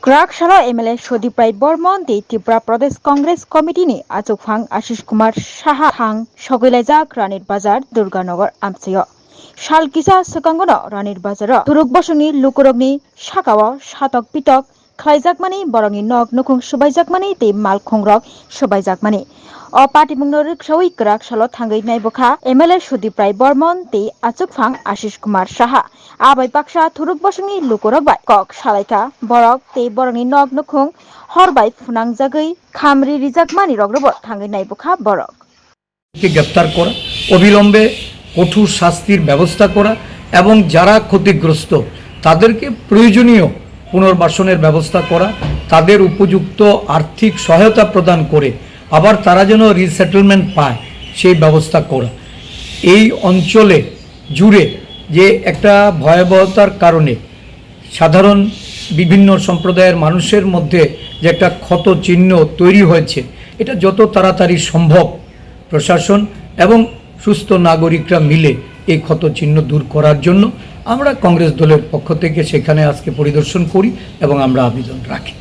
Krakshalo MLA Shodiprai Bormon di Tripura Pradesh Congress Committee ni Achukphang Ashish Kumar Saha Hang Sogilaijak Ranir Bazar Durganagar Amsayo. Shalkisa Sekangono Ranir Bazar Turuk Bosuni Lukurogni Shakawa Shatok Pitok Khlaijakmani Borongni Nog Nukung Subaijakmani Te Malkhongrok Subaijakmani. O party mungno rikshawi Krakshalo thangai naibokha MLA Shodiprai Bormon te Achukphang Ashish Kumar Saha abai paksa Turuk Bosuni Lukurok bai kok Salaika Borok te Borongni Nog Nukung Horbai Funangjagoi Khamri Rijakmani Rogrobo thangai naibokha Borok কে গ্রেফতার করা অবিলম্বে কঠোর শাস্তির ব্যবস্থা করা এবং যারা ক্ষতিগ্রস্ত তাদেরকে প্রয়োজনীয় পুনর্বাসনের ব্যবস্থা করা তাদের উপযুক্ত আর্থিক সহায়তা প্রদান করে আবার তারা যেন রিসেটেলমেন্ট পায় সেই ব্যবস্থা করা এই অঞ্চলে জুড়ে যে একটা ভয়াবহতার কারণে সাধারণ বিভিন্ন সম্প্রদায়ের মানুষের মধ্যে যে একটা ক্ষত চিহ্ন তৈরি হয়েছে এটা যত তাড়াতাড়ি সম্ভব প্রশাসন এবং সুস্থ নাগরিকরা মিলে এই ক্ষত চিহ্ন দূর করার জন্য আমরা কংগ্রেস দলের পক্ষ থেকে সেখানে আজকে পরিদর্শন করি এবং আমরা আবেদন রাখি।